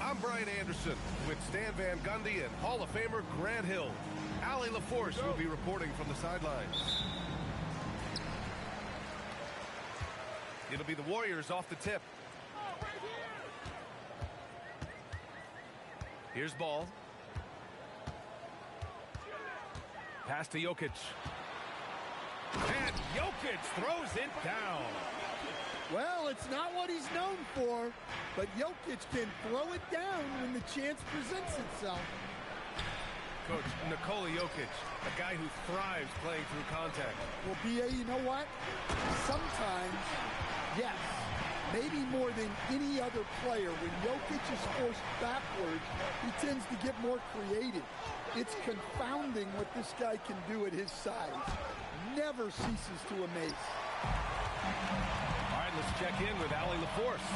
I'm Brian Anderson with Stan Van Gundy and Hall of Famer Grant Hill. Allie LaForce will be reporting from the sidelines. It'll be the Warriors off the tip. Here's ball. Pass to Jokic. And Jokic throws it down. Well, it's not what he's known for, but Jokic can throw it down when the chance presents itself. Coach, Nikola Jokic, a guy who thrives playing through contact. Well, B.A., you know what? Sometimes, yes, maybe more than any other player, when Jokic is forced backwards, he tends to get more creative. It's confounding what this guy can do at his size. Never ceases to amaze. All right, let's check in with Allie LaForce.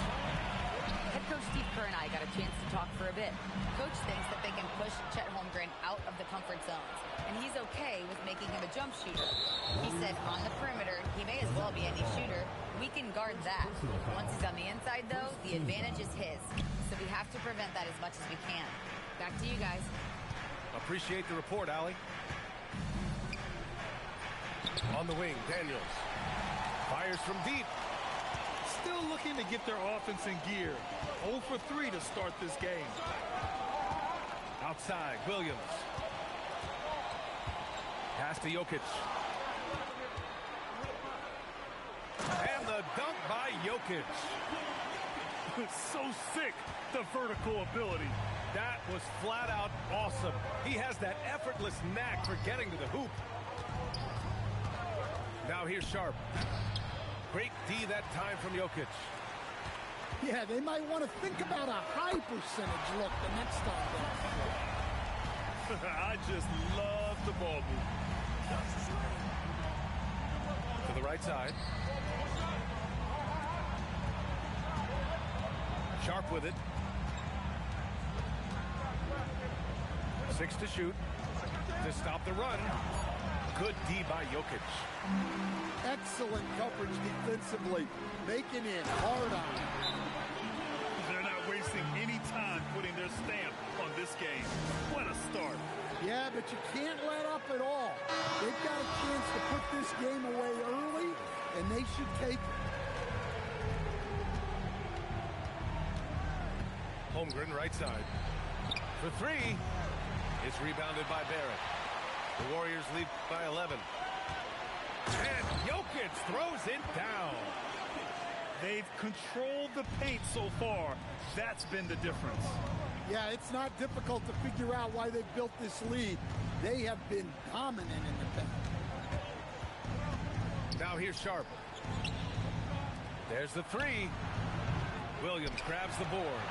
Head coach Steve Kerr and I got a chance to talk for a bit. Coach thinks that they can push Chet Holmgren out of the comfort zones, and he's okay with making him a jump shooter. He said on the perimeter, he may as well be any shooter. We can guard that. Once he's on the inside, though, the advantage is his. So we have to prevent that as much as we can. Back to you guys. Appreciate the report, Allie. On the wing, Daniels. Fires from deep. Still looking to get their offense in gear. 0 for 3 to start this game. Outside, Williams. Pass to Jokic. And the dunk by Jokic. So sick, the vertical ability. That was flat out awesome. He has that effortless knack for getting to the hoop. Now here's Sharp. Great D that time from Jokic. Yeah, they might want to think about a high percentage look the next time. I just love the ball move. To the right side. Sharp with it. 6 to shoot. To stop the run. Good D by Jokic. Excellent coverage defensively. Making it hard on him. They're not wasting any time putting their stamp on this game. What a start. Yeah, but you can't let up at all. They've got a chance to put this game away early, and they should take it. Holmgren, right side. For 3. It's rebounded by Barrett. The Warriors lead by 11. And Jokic throws it down. They've controlled the paint so far. That's been the difference. Yeah, it's not difficult to figure out why they've built this lead. They have been dominant in the paint. Now here's Sharp. There's the 3. Williams grabs the board.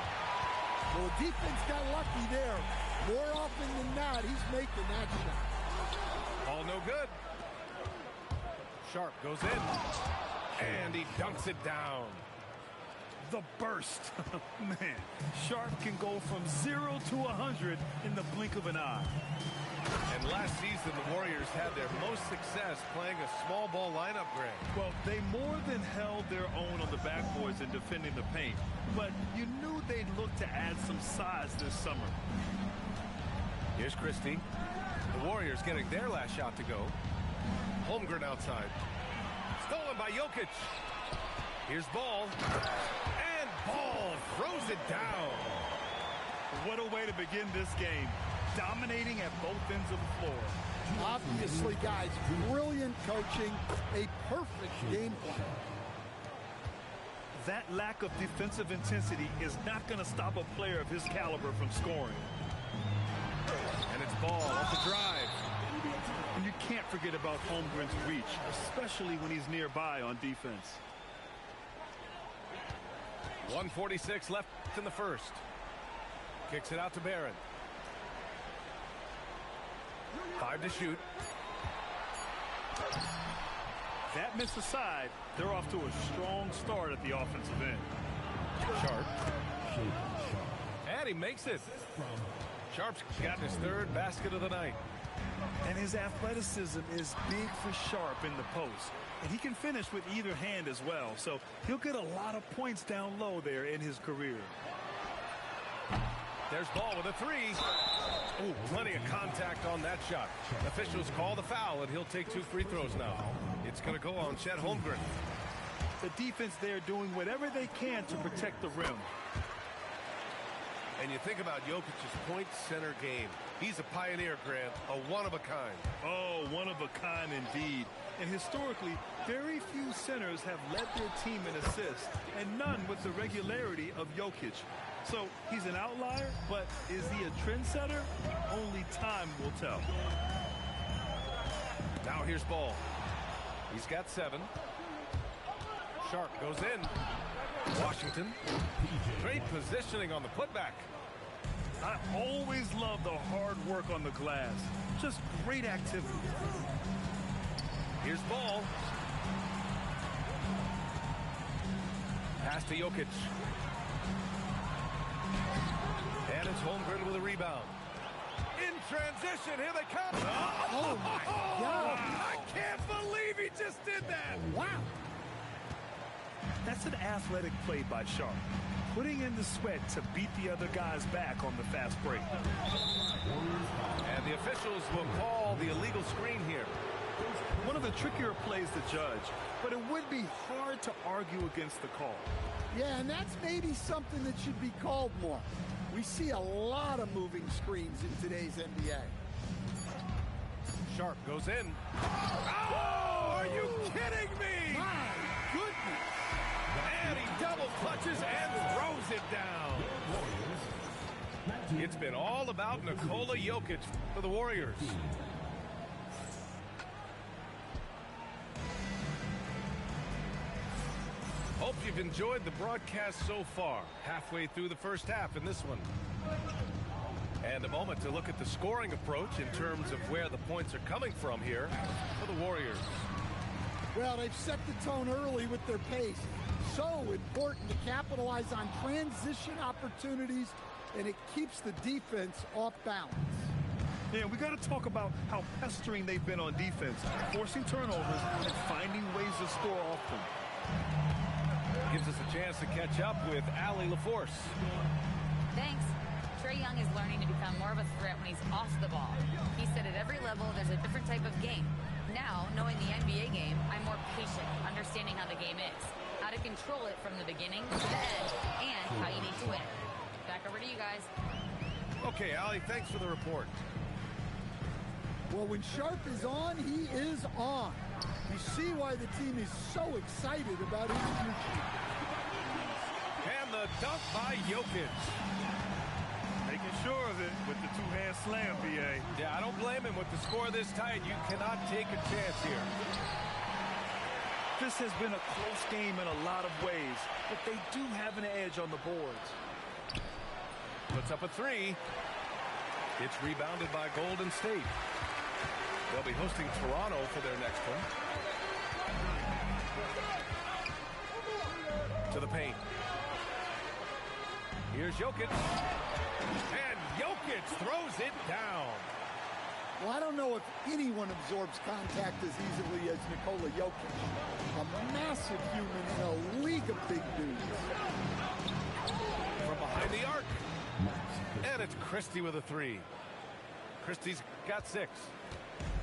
Well, the defense got lucky there. More often than not, he's making that shot. All no good. Sharp goes in. And he dunks it down. The burst. Man, Sharp can go from 0 to 100 in the blink of an eye. And last season, the Warriors had their most success playing a small ball lineup, Greg. Well, they more than held their own on the backboards in defending the paint. But you knew they'd look to add some size this summer. Here's Christie. The Warriors getting their last shot to go. Holmgren outside. Stolen by Jokic. Here's Ball. And Ball throws it down. What a way to begin this game. Dominating at both ends of the floor. Obviously, guys, brilliant coaching. A perfect game plan. That lack of defensive intensity is not going to stop a player of his caliber from scoring. And it's Ball off the drive. And you can't forget about Holmgren's reach, especially when he's nearby on defense. 1:46 left in the first. Kicks it out to Barrett. 5 to shoot. That missed aside, they're off to a strong start at the offensive end. Sharp. And he makes it. Sharp's gotten his 3rd basket of the night. And his athleticism is big for Sharp in the post. And he can finish with either hand as well. So he'll get a lot of points down low there in his career. There's ball with a three. Ooh, plenty of contact on that shot. Officials call the foul, and he'll take 2 free throws now. It's going to go on Chet Holmgren. The defense there doing whatever they can to protect the rim. And you think about Jokic's point center game. He's a pioneer, Grant, a one-of-a-kind. Oh, one of a kind indeed. And historically, very few centers have led their team in assists, and none with the regularity of Jokic. So he's an outlier, but is he a trendsetter? Only time will tell. Now here's Ball. He's got 7. Sharp goes in. Washington. Great positioning on the putback. I always love the hard work on the glass. Just great activity. Here's Ball. Pass to Jokic. And it's Holmgren with a rebound. In transition, here they come. Oh, my God. I can't believe he just did that. Wow. That's an athletic play by Sharp, putting in the sweat to beat the other guys back on the fast break. And the officials will call the illegal screen here. One of the trickier plays to judge, but it would be hard to argue against the call. Yeah, and that's maybe something that should be called more. We see a lot of moving screens in today's NBA. Sharp goes in. Oh, are you kidding me? My goodness. And he double clutches and throws it down. It's been all about Nikola Jokic for the Warriors. Hope you've enjoyed the broadcast so far. Halfway through the first half in this one. And a moment to look at the scoring approach in terms of where the points are coming from here for the Warriors. Well, they've set the tone early with their pace. So important to capitalize on transition opportunities, and it keeps the defense off balance. Yeah, we got to talk about how pestering they've been on defense, forcing turnovers and finding ways to score off them. Gives us a chance to catch up with Allie LaForce. Thanks. Trae Young is learning to become more of a threat when he's off the ball. He said at every level there's a different type of game. Now, knowing the NBA game, I'm more patient, understanding how the game is, how to control it from the beginning to the end, and how you need to win. Back over to you guys. Okay, Allie, thanks for the report. Well, when Sharp is on, he is on. You see why the team is so excited about his future. And the dunk by Jokic. Making sure of it with the two-hand slam, B.A. Yeah, I don't blame him with the score this tight. You cannot take a chance here. This has been a close game in a lot of ways, but they do have an edge on the boards. Puts up a 3. It's rebounded by Golden State. They'll be hosting Toronto for their next one. To the paint. Here's Jokic. And Jokic throws it down. Well, I don't know if anyone absorbs contact as easily as Nikola Jokic. A massive human in a league of big dudes. From behind the arc. And it's Christie with a 3. Christie's got 6.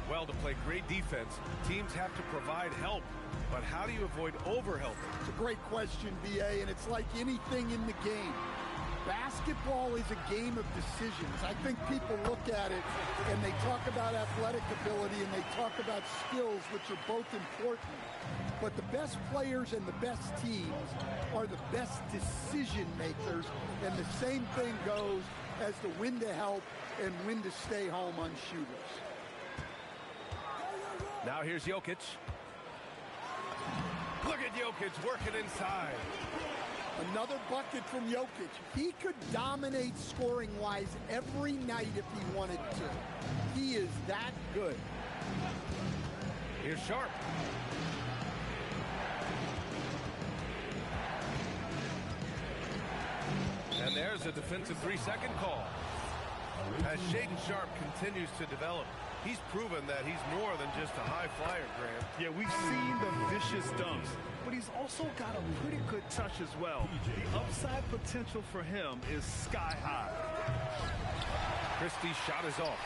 Well, to play great defense, teams have to provide help. But how do you avoid overhelping? It's a great question, B.A., and it's like anything in the game. Basketball is a game of decisions. I think people look at it and they talk about athletic ability and they talk about skills, which are both important. But the best players and the best teams are the best decision makers, and the same thing goes as to when to help and when to stay home on shooters. Now here's Jokic. Look at Jokic working inside. Another bucket from Jokic. He could dominate scoring-wise every night if he wanted to. He is that good. Here's Sharp. And there's a defensive 3-second call. As Shaedon Sharp continues to develop, He's proven that he's more than just a high flyer, Grant. Yeah, we've seen the vicious dunks, but he's also got a pretty good touch as well. The upside potential for him is sky high. Christie's shot is off.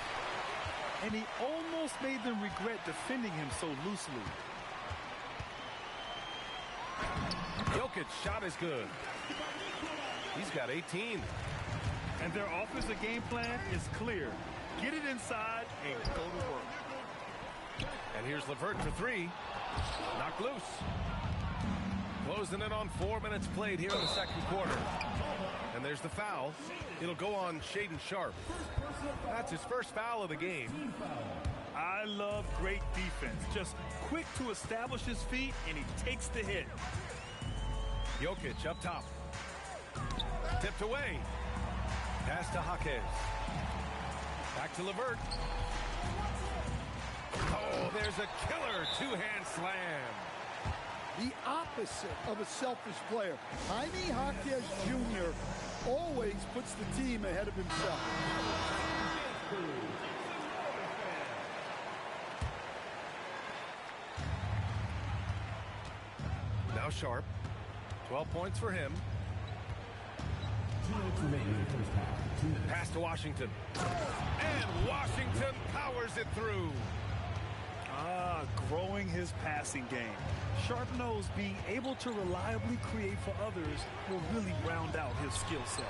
And he almost made them regret defending him so loosely. Jokic's shot is good. He's got 18. And their offensive game plan is clear. Get it inside and go to work. And here's LeVert for three. Knocked loose. Closing in on 4 minutes played here in the second quarter. And there's the foul. It'll go on Shaedon Sharpe. That's his first foul of the game. I love great defense. Just quick to establish his feet, and he takes the hit. Jokic up top. Tipped away. Pass to Jaquez. Back to LeVert. Oh, there's a killer two-hand slam. The opposite of a selfish player. Jaime Jaquez Jr. always puts the team ahead of himself. Now Sharpe. 12 points for him. Pass to Washington. And Washington powers it through. Growing his passing game. Sharpe knows being able to reliably create for others will really round out his skill set.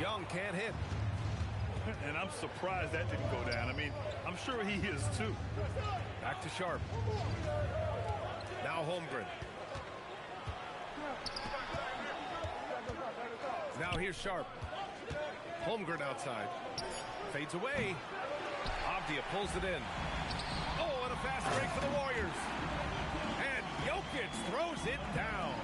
Young can't hit. And I'm surprised that didn't go down. I mean, I'm sure he is too. Back to Sharpe. Now Holmgren. Now here's Sharpe. Holmgren outside. Fades away. Avdia pulls it in. Oh, and a fast break for the Warriors. And Jokic throws it down.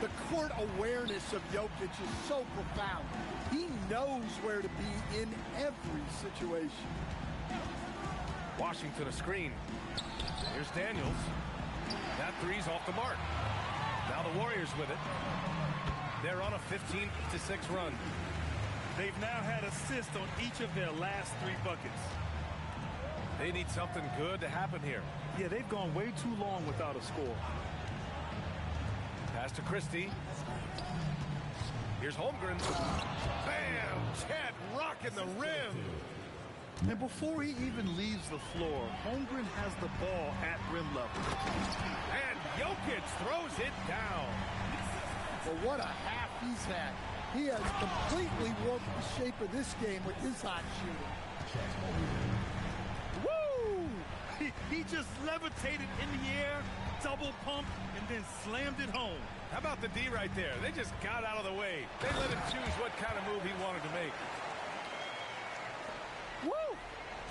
The court awareness of Jokic is so profound. He knows where to be in every situation. Washington a screen. Here's Daniels. That three's off the mark. Now the Warriors with it. They're on a 15-6 run. They've now had assists on each of their last 3 buckets. They need something good to happen here. Yeah, they've gone way too long without a score. Pass to Christie. Here's Holmgren. Bam! Chet rocking the rim. And before he even leaves the floor, Holmgren has the ball at rim level. And Jokic throws it down. But what a half he's had. He has completely warped the shape of this game with his hot shooting. Woo! He just levitated in the air, double pumped, and then slammed it home. How about the D right there? They just got out of the way. They let him choose what kind of move he wanted to make. Woo!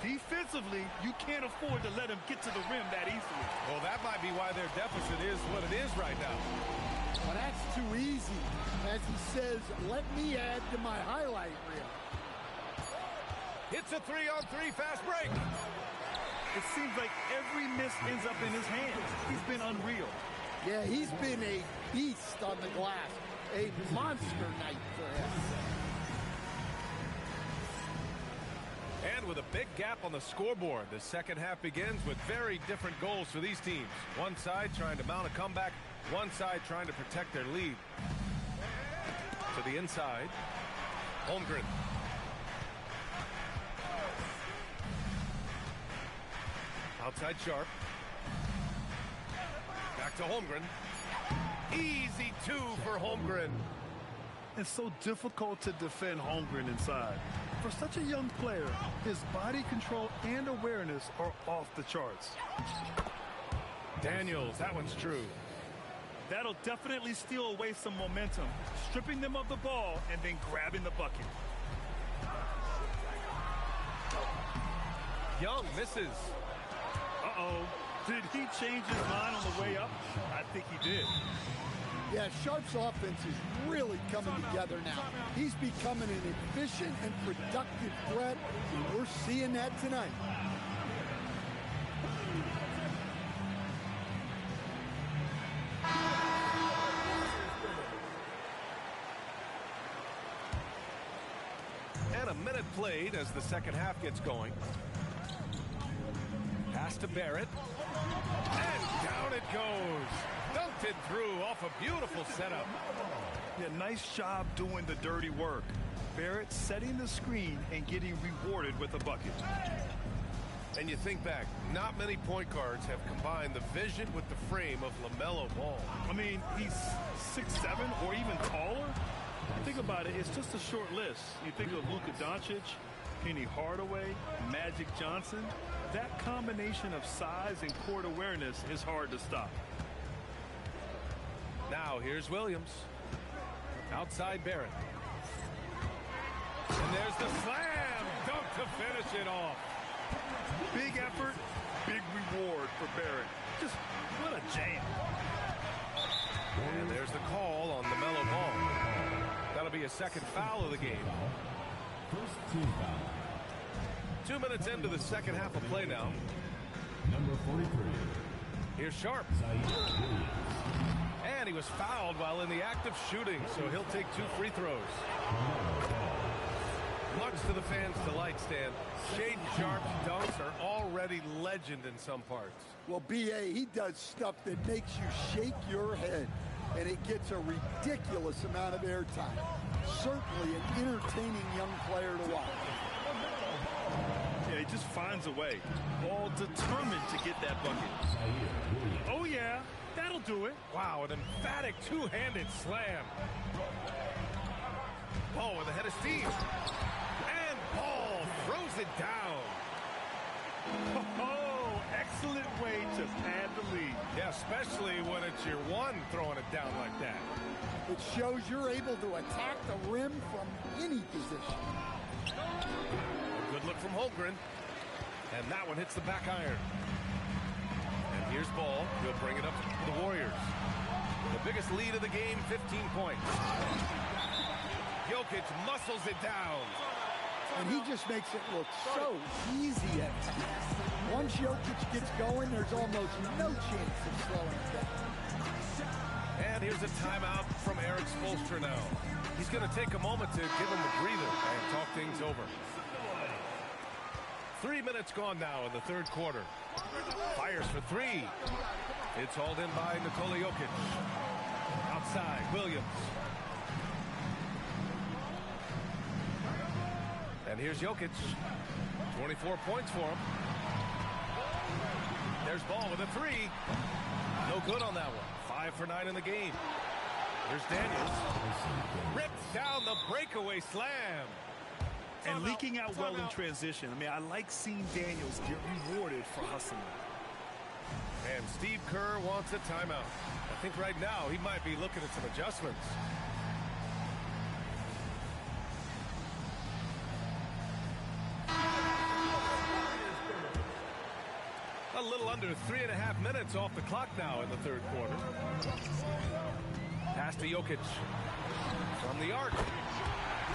Defensively, you can't afford to let him get to the rim that easily. Well, that might be why their deficit is what it is right now. Well, that's too easy. As he says, let me add to my highlight reel. It's a 3-on-3 fast break. It seems like every miss ends up in his hands. He's been unreal. Yeah, he's been a beast on the glass. A monster night for him. And with a big gap on the scoreboard, the second half begins with very different goals for these teams. One side trying to mount a comeback, one side trying to protect their lead. To the inside, Holmgren. Outside Sharpe. Back to Holmgren. Easy 2 for Holmgren. It's so difficult to defend Holmgren inside. For such a young player, his body control and awareness are off the charts. Daniels, that one's true. That'll definitely steal away some momentum, stripping them of the ball and then grabbing the bucket. Young misses. Uh-oh. Did he change his mind on the way up? I think he did. Yeah, Sharpe's offense is really coming together now. He's becoming an efficient and productive threat, and we're seeing that tonight. And a minute played as the second half gets going. Pass to Barrett. And down it goes. Dunked it through off a beautiful setup. Yeah, nice job doing the dirty work. Barrett setting the screen and getting rewarded with a bucket. And you think back, not many point guards have combined the vision with the frame of LaMelo Ball. I mean, he's 6'7" or even taller. Think about it, it's just a short list. You think of Luka Doncic, Penny Hardaway, Magic Johnson. That combination of size and court awareness is hard to stop. Now here's Williams. Outside Barrett. And there's the slam dunk to finish it off. Big effort, big reward for Barrett. Just what a jam. And there's the call on LaMelo Ball. That'll be a second foul of the game. First team foul. 2 minutes into the second half of play now. Number 43. Here's Sharp. And he was fouled while in the act of shooting, so he'll take 2 free throws. Much to the fans' delight, Stan. Shaden Sharp's dunks are already legend in some parts. Well, B.A., he does stuff that makes you shake your head, and it gets a ridiculous amount of airtime. Certainly an entertaining young player to watch. Yeah, he just finds a way. All determined to get that bucket. Oh, yeah, that'll do it. Wow, an emphatic two-handed slam. Ball with a head of steam. And Ball throws it down. Oh, excellent way to pad the lead. Yeah, especially when it's your one throwing it down like that. It shows you're able to attack the rim from any position. A good look from Holmgren. And that one hits the back iron. And here's Ball. He'll bring it up to the Warriors. The biggest lead of the game, 15 points. Jokic muscles it down. And he just makes it look so easy at times. Once Jokic gets going, there's almost no chance of slowing him down. And here's a timeout from Eric Spoelstra now. He's going to take a moment to give him a breather and talk things over. 3 minutes gone now in the third quarter. Fires for 3. It's hauled in by Nikola Jokic. Outside, Williams. And here's Jokic. 24 points for him. There's Ball with a 3. No good on that one. 5 for 9 in the game. Here's Daniels. Rips down the breakaway slam. And leaking out well in transition. I mean, I like seeing Daniels get rewarded for hustling. And Steve Kerr wants a timeout. I think right now he might be looking at some adjustments. A little under 3.5 minutes off the clock now in the third quarter. Pass to Jokic. From the arc.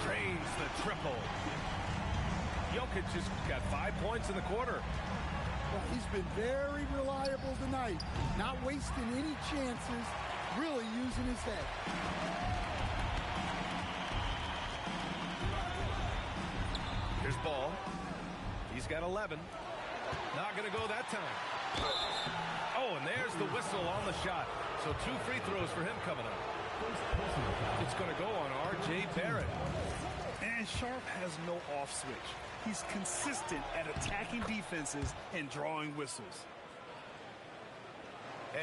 Drains the triple. Jokic has got 5 points in the quarter. Well, he's been very reliable tonight. Not wasting any chances. Really using his head. Here's Ball. He's got 11. Not going to go that time. Oh, and there's the whistle on the shot. So 2 free throws for him coming up. It's going to go on R.J. Barrett. And Sharp has no off switch. He's consistent at attacking defenses and drawing whistles.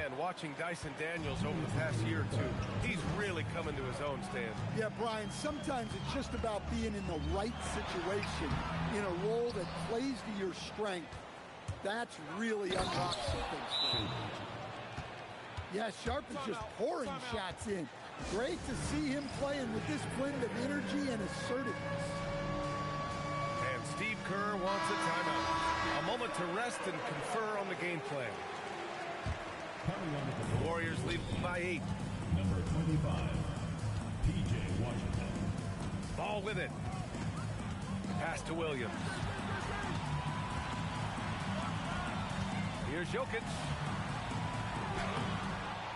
And watching Dyson Daniels over the past year or two, he's really coming to his own, Stan. Yeah, Brian, sometimes it's just about being in the right situation, in a role that plays to your strength. That's really unlocks some things for him. Yeah, Sharp is just pouring shots in. Great to see him playing with this blend of energy and assertiveness. And Steve Kerr wants a timeout. A moment to rest and confer on the game plan. The Warriors lead by 8. Number 25, P.J. Washington. Ball with it. Pass to Williams. Here's Jokic.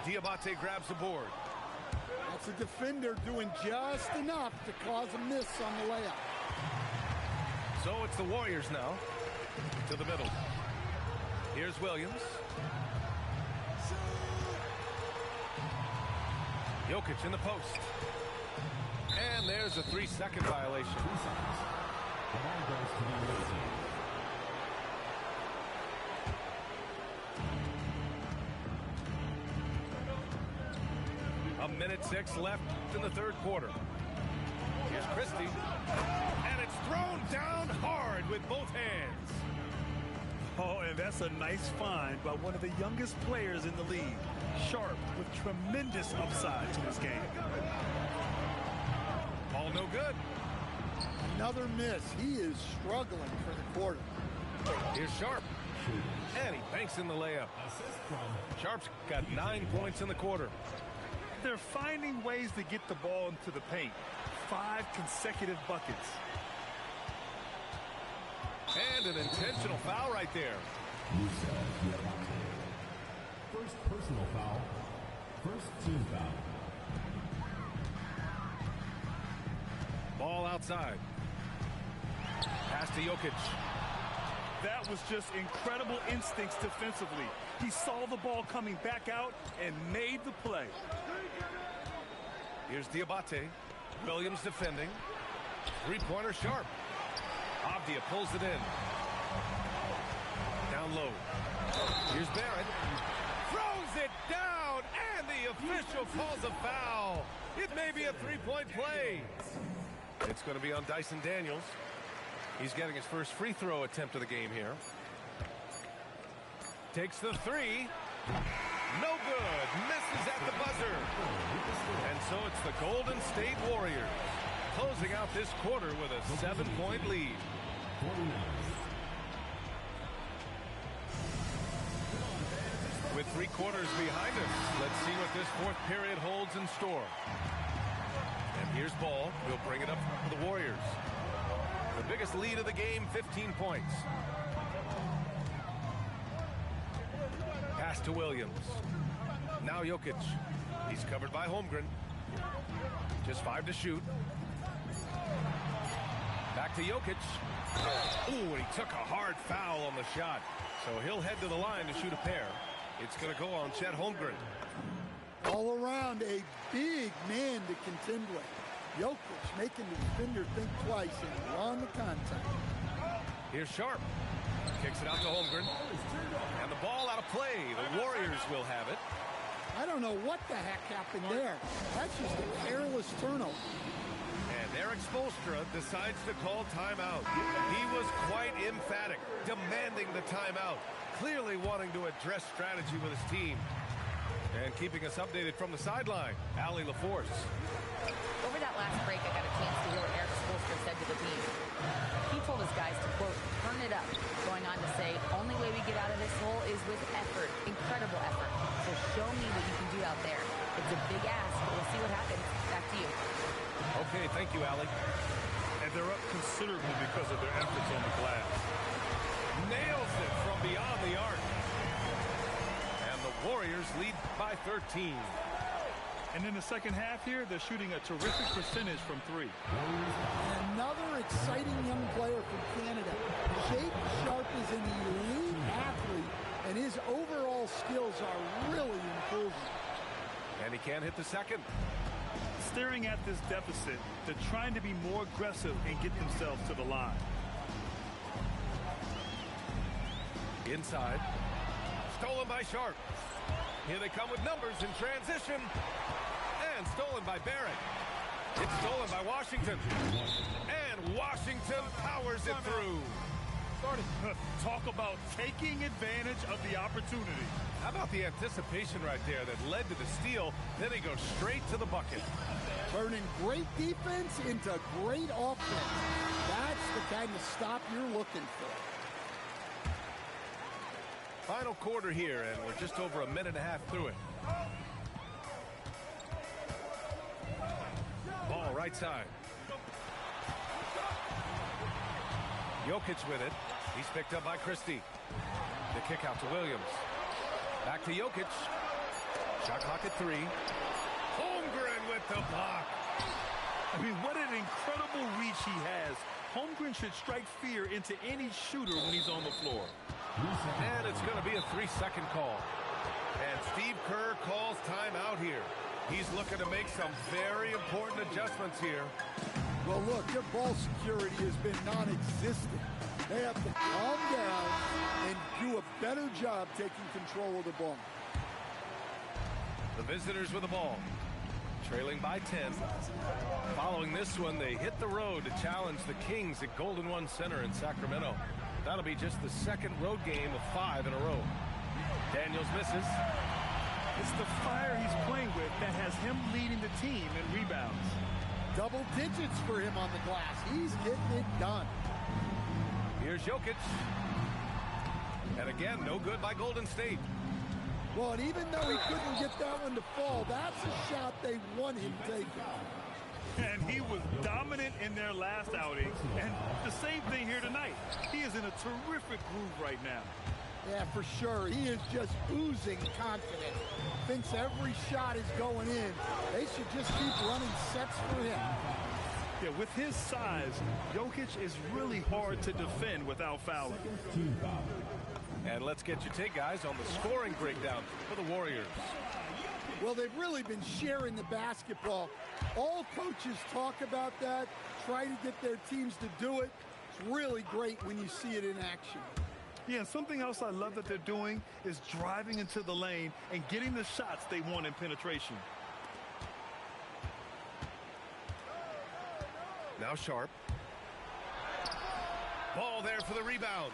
Diabate grabs the board. That's a defender doing just enough to cause a miss on the layup. So it's the Warriors now. To the middle. Here's Williams. Jokic in the post. And there's a 3-second violation. 2 seconds. The ball goes to the other team. A minute 6 left in the third quarter. Here's Christie. And it's thrown down hard with both hands. Oh, and that's a nice find by one of the youngest players in the league. Sharp with tremendous upside to his game. Ball no good. Another miss. He is struggling for the quarter. Here's Sharp. And he banks in the layup. Assist from Sharp's got 9 points in the quarter. They're finding ways to get the ball into the paint. 5 consecutive buckets. And an intentional foul right there. first personal foul. First team foul. Ball outside. Pass to Jokic. That was just incredible instincts defensively. He saw the ball coming back out and made the play. Here's Diabate. Williams defending. Three-pointer Sharp. Avdia pulls it in. Down low. Here's Barrett. Throws it down, and the official calls a foul. It may be a three-point play. It's going to be on Dyson Daniels. He's getting his first free throw attempt of the game here. Takes the three. No good. Misses at the buzzer. And so it's the Golden State Warriors closing out this quarter with a 7-point lead. With 3 quarters behind us, let's see what this fourth period holds in store. And here's Ball. He'll bring it up for the Warriors. The biggest lead of the game, 15 points. Pass to Williams. Now Jokic. He's covered by Holmgren. Just 5 to shoot. Back to Jokic. Ooh, he took a hard foul on the shot. So he'll head to the line to shoot a pair. It's going to go on Chet Holmgren. All around, a big man to contend with. Jokic making the defender think twice and drawn the contact. Here's Sharp. Kicks it out to Holmgren. And the ball out of play. The Warriors will have it. I don't know what the heck happened there. That's just a careless turnover. And Eric Spoelstra decides to call timeout. He was quite emphatic, demanding the timeout, clearly wanting to address strategy with his team. And keeping us updated from the sideline, Allie LaForce. Over that last break, I got a chance to hear what Eric Spoelstra said to the team. He told his guys to, quote, turn it up, going on to say, only way we get out of this hole is with effort, incredible effort. So show me what you can do out there. It's a big ask, but we'll see what happens. Back to you. Okay, thank you, Allie. And they're up considerably because of their efforts on the glass. Nails it from beyond the arc. And the Warriors lead by 13. And in the second half here, they're shooting a terrific percentage from 3. And another exciting young player from Canada. Jake Sharp is an elite athlete, and his overall skills are really improving. And he can't hit the second. Staring at this deficit, they're trying to be more aggressive and get themselves to the line. Inside. Stolen by Sharp. Here they come with numbers in transition. And stolen by Barrett. It's stolen by Washington. And Washington powers it through. Talk about taking advantage of the opportunity. How about the anticipation right there that led to the steal? Then he goes straight to the bucket. Turning great defense into great offense. That's the kind of stop you're looking for. Final quarter here, and we're just over a minute and a half through it. Ball right side. Jokic with it. He's picked up by Christie. The kick out to Williams. Back to Jokic. Shot clock at 3. Holmgren with the block. I mean, what an incredible reach he has. Holmgren Holmgren should strike fear into any shooter when he's on the floor. And it's going to be a 3-second call. And Steve Kerr calls timeout here. He's looking to make some very important adjustments here. Well, look, their ball security has been non-existent. They have to calm down and do a better job taking control of the ball. The visitors with the ball, trailing by 10. Following this one, they hit the road to challenge the Kings at Golden One Center in Sacramento. That'll be just the second road game of 5 in a row. Daniels misses. It's the fire he's playing with that has him leading the team in rebounds. Double digits for him on the glass. He's getting it done. Here's Jokic. And again, no good by Golden State. Well, and even though he couldn't get that one to fall, that's a shot they want him taking. And he was dominant in their last outing. And the same thing here tonight. He is in a terrific groove right now. Yeah, for sure. He is just oozing confidence. Thinks every shot is going in. They should just keep running sets for him. Yeah, with his size, Jokic is really hard to defend without fouling. And let's get your take, guys, on the scoring breakdown for the Warriors. Well, they've really been sharing the basketball. All coaches talk about that, try to get their teams to do it. It's really great when you see it in action. Yeah, something else I love that they're doing is driving into the lane and getting the shots they want in penetration. Now Sharp. Ball there for the rebound.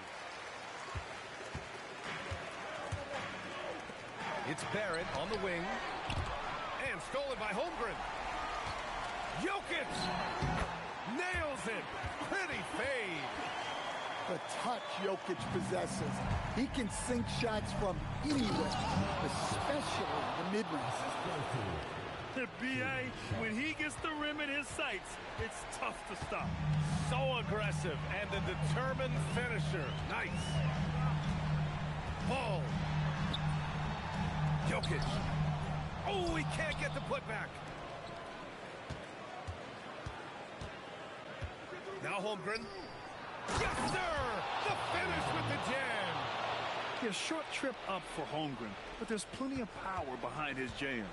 It's Barrett on the wing. And stolen by Holmgren. Jokic nails it. Pretty fade. The touch Jokic possesses. He can sink shots from anywhere, especially the mid-range. The BA, when he gets the rim in his sights, it's tough to stop. So aggressive and a determined finisher. Nice. Ball. Jokic. Oh, he can't get the putback. Now Holmgren. Yes, sir! The finish with the jam. Yeah, short trip up for Holmgren, but there's plenty of power behind his jam.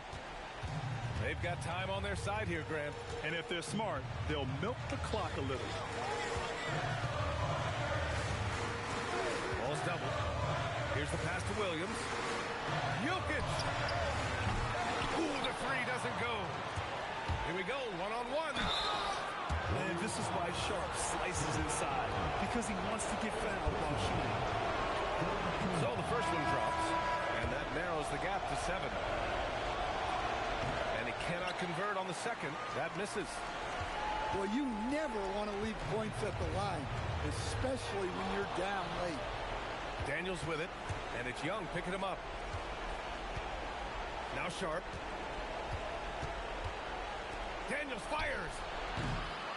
They've got time on their side here, Grant. And if they're smart, they'll milk the clock a little. Ball's doubled. Here's the pass to Williams. Jokic! Ooh, the three doesn't go. Here we go, one-on-one. And this is why Sharp slices inside, because he wants to get fouled while shooting. So the first one drops, and that narrows the gap to 7. And he cannot convert on the second. That misses. Well, you never want to leave points at the line, especially when you're down late. Daniels with it, and it's Young picking him up. Now Sharp. Daniels fires.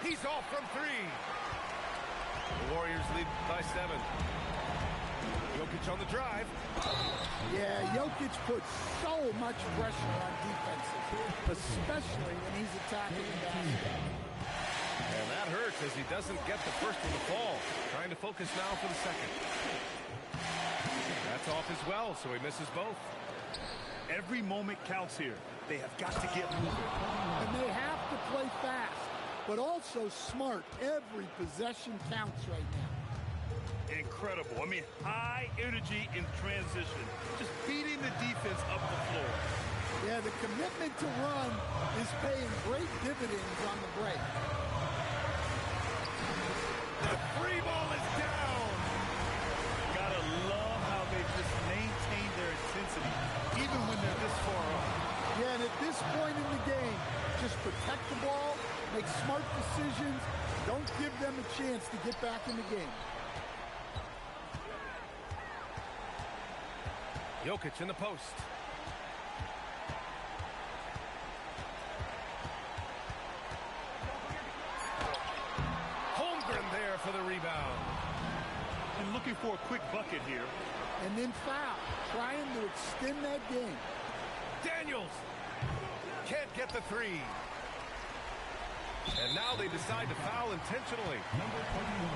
He's off from 3. The Warriors lead by 7. Jokic on the drive. Yeah, Jokic puts so much pressure on defenses, especially when he's attacking the basket. And that hurts as he doesn't get the first one to fall. Trying to focus now for the second. That's off as well, so he misses both. Every moment counts here. They have got to get moving. And they have to play fast, but also smart. Every possession counts right now. Incredible. I mean, high energy in transition. Just beating the defense up the floor. Yeah, the commitment to run is paying great dividends on the break. The free ball is down. Gotta love how they just maintain their intensity, even when they're this far up. Yeah, and at this point in the game, just protect the ball, make smart decisions, don't give them a chance to get back in the game. Jokic in the post. Holmgren there for the rebound. And looking for a quick bucket here. And then foul, trying to extend that game. Daniels can't get the 3. And now they decide to foul intentionally. Number 21.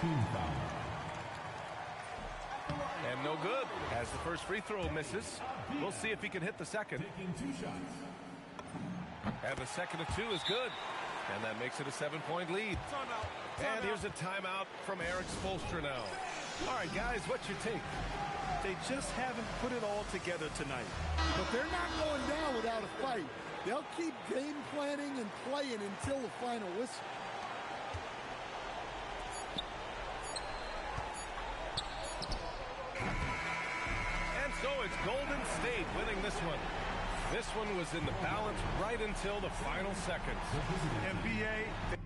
team foul. And no good, as the first free throw misses. We'll see if he can hit the second. Taking 2 shots. And the second of 2 is good. And that makes it a 7-point lead. And here's a timeout from Eric Spoelstra now. All right, guys, what's your take? They just haven't put it all together tonight. But they're not going down without a fight. They'll keep game planning and playing until the final whistle. And so it's Golden State winning this one. This one was in the balance right until the final seconds. NBA.